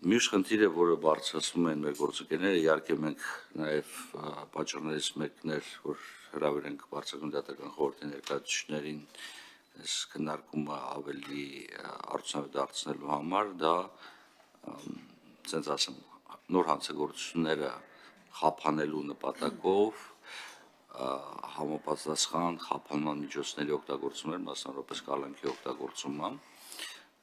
Մյուս խնդիրը, որը բարձրացնում են մեր գործընկերները, իհարկե մենք նաև պատճառներից մեկն էր, որ հրավեր ենք Բարձրակարգ դատական խորհրդի ներկայացուցիչներին այս քննարկումը ավելի արդյունավետ դարձնելու համար, դա ցենց ասեմ, նոր հանցագործությունները խափանելու նպատակով համապատասխան խափանման միջոցների օգտագործումներ, մասնավորապես կալանքի օգտագործումը,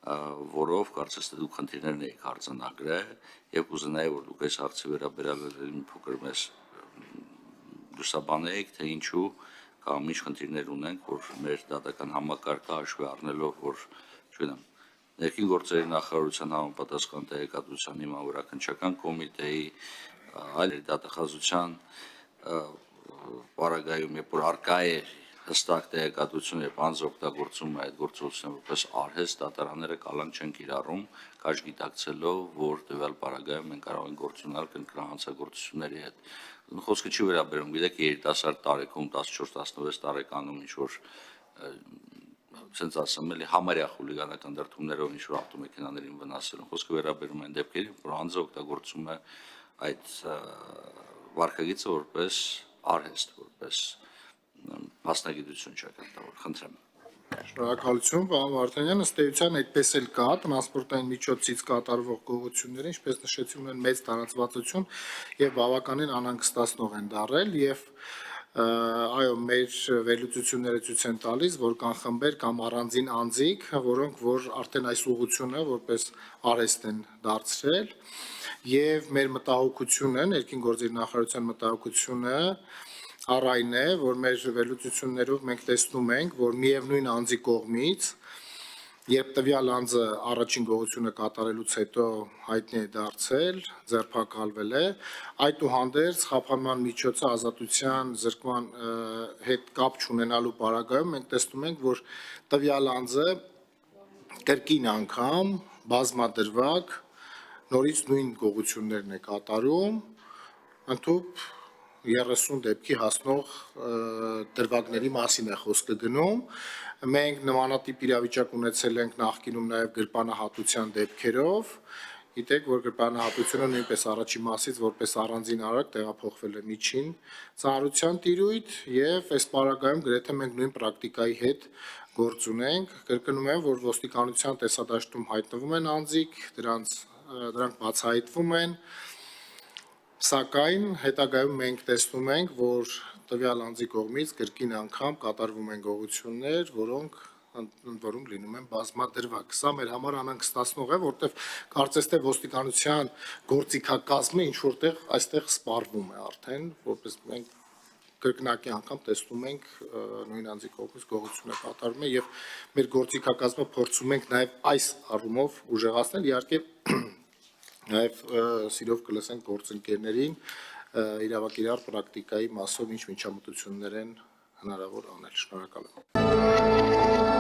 որով կարծես թե դուք խնդիրներն եք արձանագրել եւ կուզենայի որ դուք այս հարցի վերաբերյալ մի փոքր մեզ լուսաբանեիք թե ինչու կամ ինչ խնդիրներ ունենք որ մեր դատական համակարգը հաշվի առնելով որ չգիտեմ ներքին գործերի նախարարության համապատասխան տեղեկատվության հիման վրա քննչական կոմիտեի այլ դատախազության պարագայում երբ որ արկա է հստակ տեղեկատվություն եւ անձ օգտագործում է այդ գործողությունը որպես արհեստ դատարանները կալանք չեն կիրառում քաշ գիտակցելով որ տվյալ պարագայում մենք կարող ենք գործունալ կնքրանացագործությունների հետ խոսքը չի վերաբերում գիտեք երիտասարդ տարեկում 14-16 տարեկանում ինչ որ ցենց ասեմ էլի համարյա խուլիգանական դրդումներով ինչ որ ավտոմեքենաներին վնասելուն խոսքը վերաբերում են դեպքերին որ անձը օգտագործում է այդ վարքագիծը որպես արհեստ որպես մասնագիտություն չկատարող խնդրեմ Շնորհակալություն պարոն Վարդանյան ըստ էության այդպես էլ կա տրանսպորտային միջոցից կատարվող գողությունները ինչպես նշեցի ունեն մեծ տարածվածություն եւ բավականին անհանգստացնող են դառել եւ այո մեր վերլուծությունները ցույց են տալիս որ կան խմբեր կամ առանձին անձիկ որոնք որ արդեն այս ուղղությունը որպես արհեստ են դարձրել եւ մեր մտահոգությունը ներքին գործերի նախարարության մտահոգությունը առ այն է, որ մեր վերլուծություններով մենք տեսնում ենք, որ միևնույն անձի կողմից, երբ տվյալ անձը առաջին գողությունը կատարելուց հետո հայտնի է դարձել, ձերբակալվել է, այդուհանդերձ խափանման միջոցը ազատության զրկման հետ կապ չունենալու պարագայում մենք տեսնում ենք, որ տվյալ անձը կրկին անգամ բազմադրվակ նորից նույն գողություններն է կատարում, ընդհանուր 30 դեպքի հասնող դրվագների մասին է խոսքը գնում մենք նմանատիպ իրավիճակ ունեցել ենք նախկինում նաև գրպանահատության դեպքերով գիտեք որ գրպանահատությունը նույնպես առաջին մասից որպես առանձին արարք տեղափոխվել է միջին ծանրության տիրույթ եւ այս պարագայում գրեթե մենք նույն պրակտիկայի հետ գործ ունենք կրկնում եմ որ ոստիկանության տեսադաշտում հայտնվում են անձիկ դրանք բացահայտվում են Սակայն հետագայում մենք տեսնում ենք, որ տվյալ անձի կողմից կրկին անգամ կատարվում են գողություններ, որոնք ընդորում լինում են բազմադրվակ։ Սա մեր համար անհանգստացնող է, որտեղ կարծես թե ոստիկանության գործիքակազմը ինչ որտեղ այստեղ սպառվում է արդեն, որպես մենք կրկնակի անգամ տեսնում ենք նույն անձի կողմից գողությունը կատարվում է եւ մեր գործիքակազմը փորձում ենք նաեւ այս առումով ուժեղացնել, իհարկե Նաև սիրով կլսենք գործընկերներին իրավակիրառ պրակտիկայի մասով ինչ միջամտություններ են հնարավոր անել։ Շնորհակալ եմ։